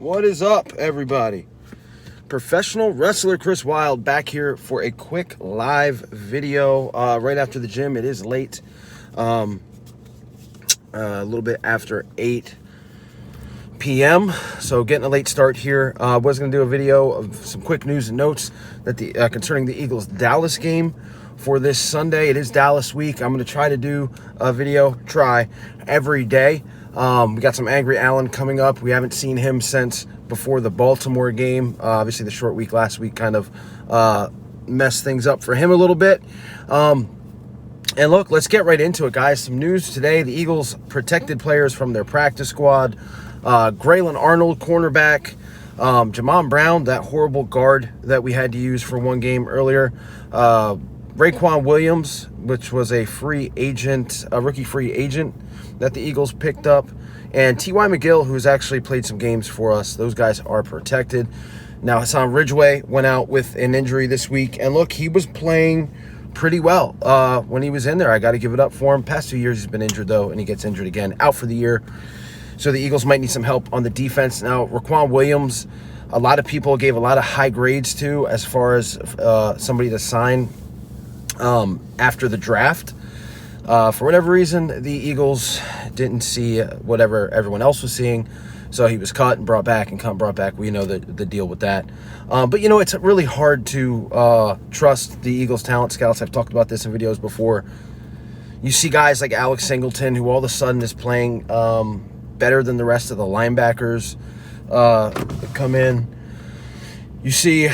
What is up, everybody? Professional wrestler Chris Wilde back here for a quick live video right after the gym. It is late, a little bit after 8 p.m. So getting a late start here. Was going to do a video of some quick news and notes that concerning the Eagles-Dallas game for this Sunday. It is Dallas week. I'm going to try to do a video, every day. We got some Angry Allen coming up. We haven't seen him since before the Baltimore game. Obviously, the short week last week kind of messed things up for him a little bit. And look, let's get right into it, guys. Some news today. The Eagles protected players from their practice squad. Graylin Arnold, cornerback. Jamon Brown, that horrible guard that we had to use for one game earlier. Raequan Williams, which was a free agent, a rookie free agent that the Eagles picked up, and T.Y. McGill, who's actually played some games for us. Those guys are protected. Now, Hassan Ridgeway went out with an injury this week, and look, he was playing pretty well when he was in there. I got to give it up for him. Past 2 years he's been injured, though, and he gets injured again, out for the year. So the Eagles might need some help on the defense. Now, Raequan Williams, a lot of people gave a lot of high grades to as far as somebody to sign after the draft. For whatever reason, the Eagles didn't see whatever everyone else was seeing, so he was cut and brought back, and cut and brought back. We know the deal with that. But, you know, it's really hard to trust the Eagles talent scouts. I've talked about this in videos before. You see guys like Alex Singleton, who all of a sudden is playing better than the rest of the linebackers come in. You see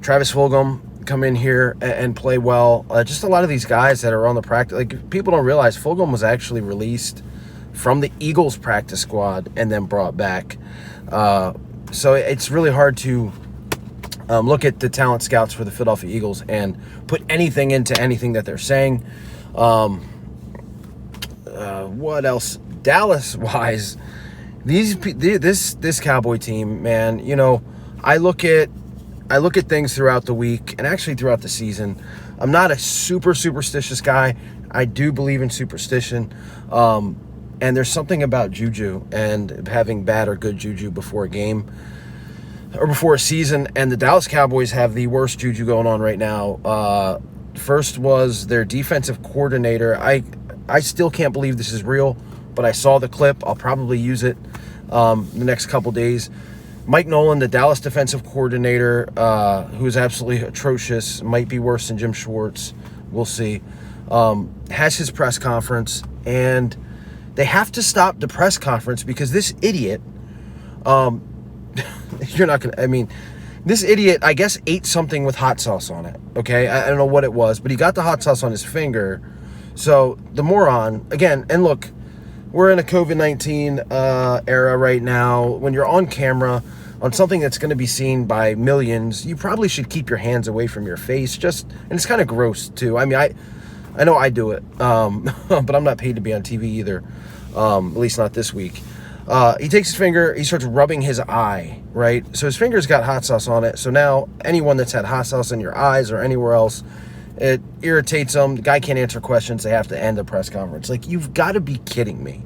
Travis Fulgham come in here and play well. Just a lot of these guys that are on the practice, like, people don't realize Fulgham was actually released from the Eagles practice squad and then brought back. So it's really hard to look at the talent scouts for the Philadelphia Eagles and put anything into anything that they're saying. What else? Dallas-wise, this Cowboy team, man, you know, I look at things throughout the week and actually throughout the season. I'm not a super superstitious guy. I do believe in superstition. And there's something about juju and having bad or good juju before a game or before a season. And the Dallas Cowboys have the worst juju going on right now. First was their defensive coordinator. I still can't believe this is real, but I saw the clip. I'll probably use it the next couple days. Mike Nolan, the Dallas defensive coordinator, who is absolutely atrocious, might be worse than Jim Schwartz, we'll see, has his press conference, and they have to stop the press conference because this idiot, this idiot, I guess, ate something with hot sauce on it, okay? I don't know what it was, but he got the hot sauce on his finger. So the moron, again, and look, we're in a COVID-19 era right now. When you're on camera on something that's going to be seen by millions, you probably should keep your hands away from your face. And it's kind of gross too. I mean, I know I do it, but I'm not paid to be on TV either, at least not this week. He takes his finger, he starts rubbing his eye, right? So his finger's got hot sauce on it. So now anyone that's had hot sauce in your eyes or anywhere else, it irritates them. The guy can't answer questions. They have to end the press conference. Like, you've got to be kidding me.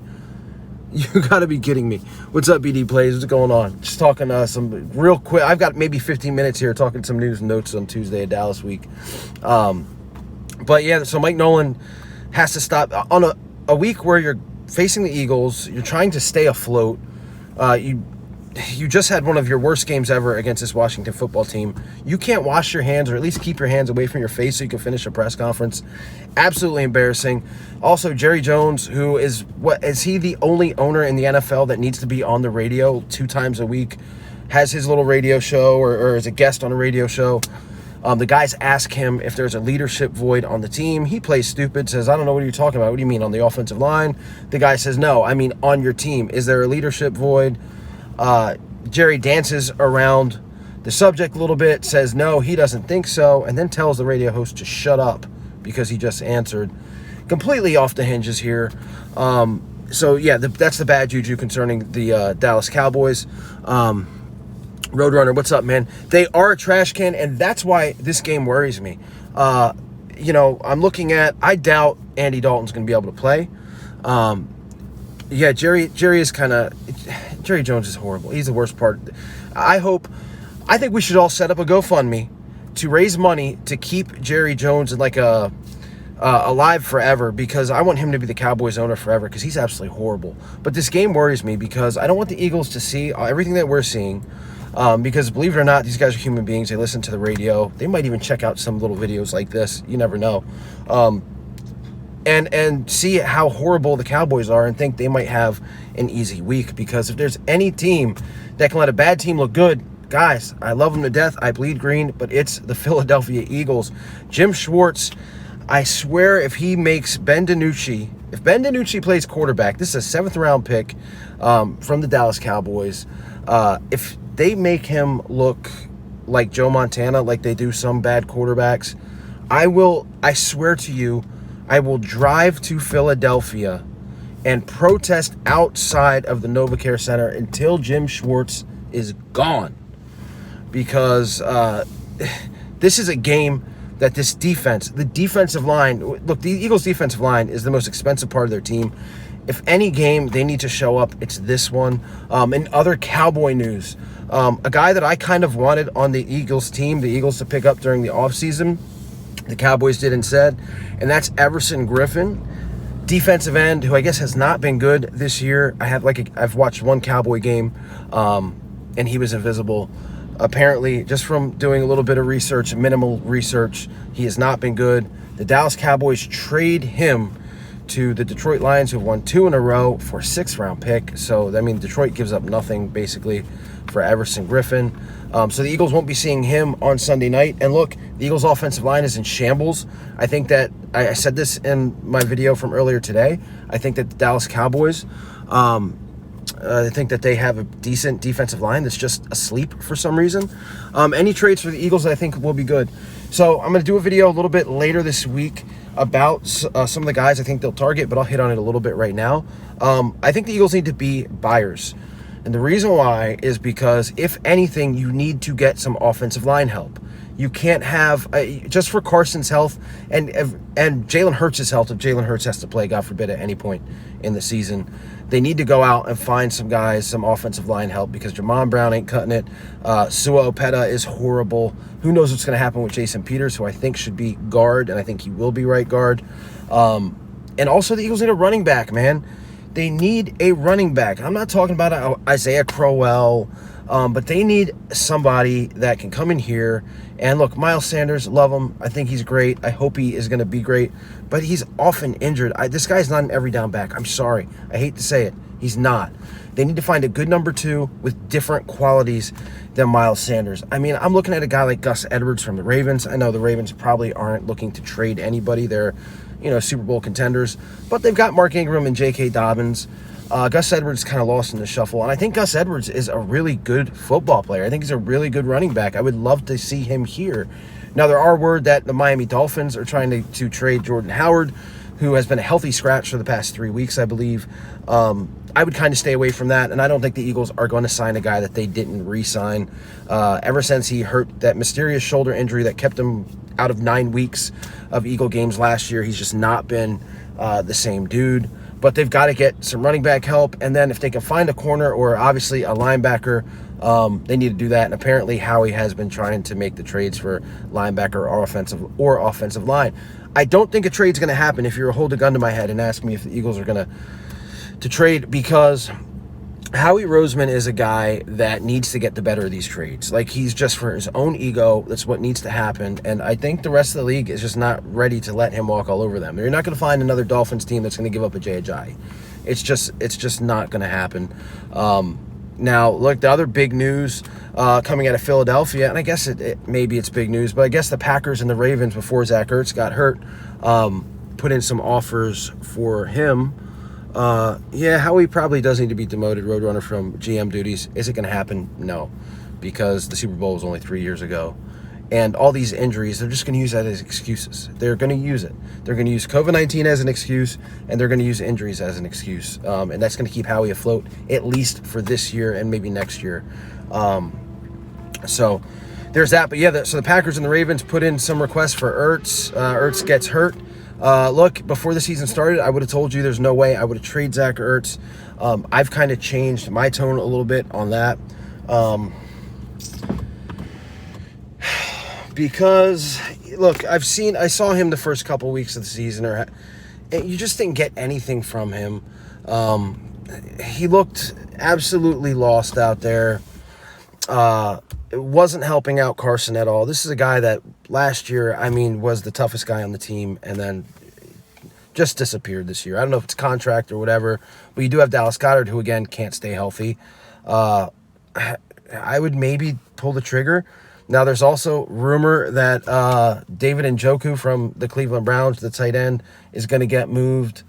You got to be kidding me. What's up, BD Plays? What's going on? Just talking some real quick. I've got maybe 15 minutes here talking some news and notes on Tuesday at Dallas week. But yeah, so Mike Nolan has to stop on a week where you're facing the Eagles. You're trying to stay afloat. You just had one of your worst games ever against this Washington football team. You can't wash your hands, or at least keep your hands away from your face so you can finish a press conference. Absolutely embarrassing. Also, Jerry Jones, who is he the only owner in the NFL that needs to be on the radio 2 times a week, has his little radio show or is a guest on a radio show. The guys ask him if there's a leadership void on the team. He plays stupid, says, I don't know, what are you talking about? What do you mean, on the offensive line? The guy says, no, I mean on your team. Is there a leadership void? Jerry dances around the subject a little bit, says no, he doesn't think so, and then tells the radio host to shut up because he just answered. Completely off the hinges here. So yeah, that's the bad juju concerning the Dallas Cowboys. Roadrunner, what's up, man? They are a trash can, and that's why this game worries me. You know, I doubt Andy Dalton's going to be able to play. Yeah, Jerry is kind of Jerry Jones is horrible. He's the worst part. I think we should all set up a GoFundMe to raise money to keep Jerry Jones in like alive forever, because I want him to be the Cowboys owner forever, because he's absolutely horrible. But this game worries me because I don't want the Eagles to see everything that we're seeing, because believe it or not, these guys are human beings. They listen to the radio. They might even check out some little videos like this. You never know. And see how horrible the Cowboys are and think they might have an easy week, because if there's any team that can let a bad team look good, guys, I love them to death. I bleed green, but it's the Philadelphia Eagles. Jim Schwartz, I swear if he makes if Ben DiNucci plays quarterback, this is a 7th round pick from the Dallas Cowboys. If they make him look like Joe Montana, like they do some bad quarterbacks, I swear to you, I will drive to Philadelphia and protest outside of the NovaCare Center until Jim Schwartz is gone. Because this is a game that the defensive line, look, the Eagles' defensive line is the most expensive part of their team. If any game they need to show up, it's this one. In other Cowboy news, a guy that I kind of wanted on the Eagles team, the Eagles to pick up during the offseason, the Cowboys did instead, and that's Everson Griffin, defensive end, who I guess has not been good this year. I've watched one Cowboy game, and he was invisible. Apparently, just from doing a little bit of research, minimal research, he has not been good. The Dallas Cowboys trade him to the Detroit Lions, who have won 2 in a row, for a 6th round pick. So, I mean, Detroit gives up nothing, basically, for Everson Griffin. So the Eagles won't be seeing him on Sunday night. And look, the Eagles' offensive line is in shambles. I think that, I said this in my video from earlier today, I think that the Dallas Cowboys, I think that they have a decent defensive line that's just asleep for some reason. Any trades for the Eagles, I think, will be good. So I'm going to do a video a little bit later this week about some of the guys I think they'll target, but I'll hit on it a little bit right now. I think the Eagles need to be buyers. And the reason why is because, if anything, you need to get some offensive line help. You can't have, just for Carson's health and Jalen Hurts' health, if Jalen Hurts has to play, God forbid, at any point in the season, they need to go out and find some guys, some offensive line help, because Jamon Brown ain't cutting it. Sua Opeta is horrible. Who knows what's going to happen with Jason Peters, who I think should be guard, and I think he will be right guard. And also the Eagles need a running back, man. They need a running back. I'm not talking about Isaiah Crowell, but they need somebody that can come in here. And look, Miles Sanders, love him. I think he's great. I hope he is going to be great. But he's often injured. This guy's not an every down back. I'm sorry. I hate to say it. He's not. They need to find a good number 2 with different qualities than Miles Sanders. I mean, I'm looking at a guy like Gus Edwards from the Ravens. I know the Ravens probably aren't looking to trade anybody. They're, Super Bowl contenders. But they've got Mark Ingram and J.K. Dobbins. Gus Edwards kind of lost in the shuffle. And I think Gus Edwards is a really good football player. I think he's a really good running back. I would love to see him here. Now, there are word that the Miami Dolphins are trying to trade Jordan Howard, who has been a healthy scratch for the past 3 weeks, I believe. I would kind of stay away from that, and I don't think the Eagles are going to sign a guy that they didn't re-sign. Ever since he hurt that mysterious shoulder injury that kept him out of 9 weeks of Eagle games last year, he's just not been the same dude. But they've got to get some running back help, and then if they can find a corner or obviously a linebacker, they need to do that. And apparently Howie has been trying to make the trades for linebacker or offensive line. I don't think a trade's going to happen if you're hold a gun to my head and ask me if the Eagles are going to trade, because Howie Roseman is a guy that needs to get the better of these trades. Like, he's just for his own ego. That's what needs to happen. And I think the rest of the league is just not ready to let him walk all over them. You're not going to find another Dolphins team that's going to give up a Jay Ajayi. It's just not going to happen. Now, look, the other big news coming out of Philadelphia, and I guess maybe it's big news, but I guess the Packers and the Ravens, before Zach Ertz got hurt, put in some offers for him. Howie probably does need to be demoted, Roadrunner, from GM duties. Is it going to happen? No, because the Super Bowl was only 3 years ago. And all these injuries, they're just going to use that as excuses. They're going to use it. They're going to use COVID-19 as an excuse, and they're going to use injuries as an excuse. And that's going to keep Howie afloat, at least for this year and maybe next year. So there's that. But yeah, so the Packers and the Ravens put in some requests for Ertz. Ertz gets hurt. Look, before the season started, I would have told you there's no way I would have traded Zach Ertz. I've kind of changed my tone a little bit on that. Because, look, I saw him the first couple weeks of the season, you just didn't get anything from him. He looked absolutely lost out there. It wasn't helping out Carson at all. This is a guy that last year, was the toughest guy on the team, and then just disappeared this year. I don't know if it's contract or whatever, but you do have Dallas Goedert, who, again, can't stay healthy. I would maybe pull the trigger. Now, there's also rumor that David Njoku from the Cleveland Browns, the tight end, is going to get moved.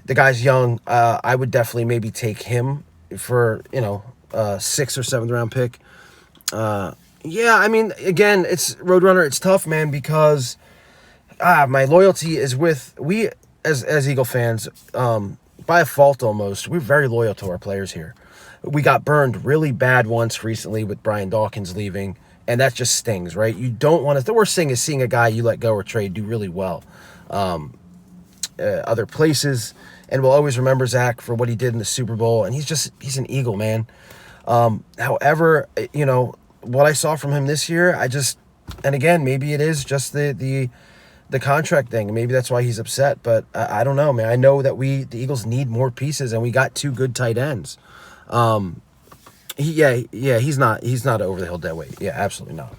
The guy's young. I would definitely maybe take him for, a 6th or 7th round pick. Again, it's Roadrunner. It's tough, man, because my loyalty is with we as Eagle fans. By default, almost, we're very loyal to our players here. We got burned really bad once recently with Brian Dawkins leaving, and that just stings, right? You don't want to. The worst thing is seeing a guy you let go or trade do really well other places, and we'll always remember Zach for what he did in the Super Bowl, and he's an Eagle, man. However, what I saw from him this year, and again, maybe it is just the contract thing. Maybe that's why he's upset, but I don't know, man. I know that the Eagles need more pieces, and we got 2 good tight ends. He's not over the hill dead weight. Yeah, absolutely not.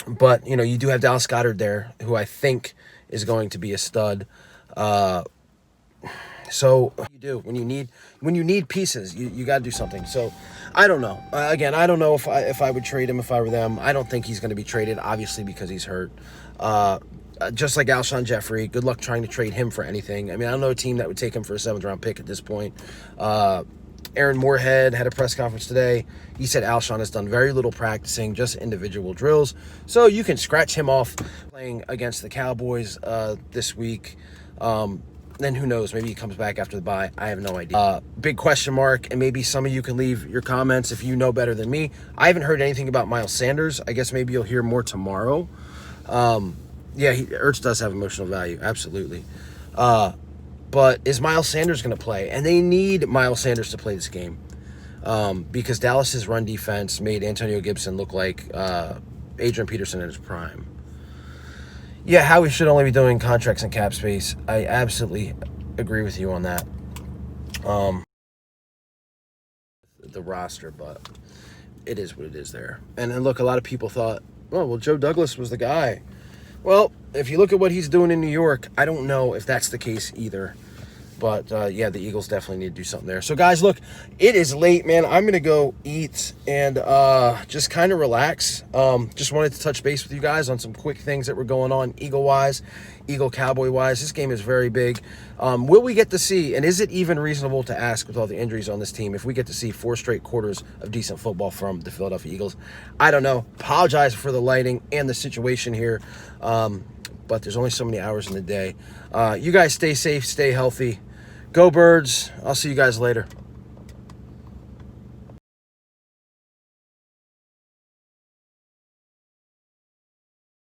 But you do have Dallas Goedert there, who I think is going to be a stud. So you do when you need pieces, you got to do something. So I don't know. Again, I don't know if I would trade him if I were them. I don't think he's going to be traded, obviously, because he's hurt. Just like Alshon Jeffrey, good luck trying to trade him for anything. I don't know a team that would take him for a 7th round pick at this point. Aaron Moorhead had a press conference today. He said Alshon has done very little practicing, just individual drills. So you can scratch him off playing against the Cowboys this week. Then who knows? Maybe he comes back after the bye. I have no idea. Big question mark, and maybe some of you can leave your comments if you know better than me. I haven't heard anything about Miles Sanders. I guess maybe you'll hear more tomorrow. Ertz does have emotional value, absolutely. But is Miles Sanders going to play? And they need Miles Sanders to play this game because Dallas's run defense made Antonio Gibson look like Adrian Peterson in his prime. Yeah, Howie should only be doing contracts and cap space. I absolutely agree with you on that. The roster, but it is what it is there. And look, a lot of people thought, oh, well, Joe Douglas was the guy. Well, if you look at what he's doing in New York, I don't know if that's the case either. But, the Eagles definitely need to do something there. So, guys, look, it is late, man. I'm going to go eat and just kind of relax. Just wanted to touch base with you guys on some quick things that were going on Eagle-wise, Eagle-Cowboy-wise. This game is very big. Will we get to see, and is it even reasonable to ask with all the injuries on this team, if we get to see 4 straight quarters of decent football from the Philadelphia Eagles? I don't know. Apologize for the lighting and the situation here. But there's only so many hours in the day. You guys stay safe, stay healthy. Go Birds. I'll see you guys later.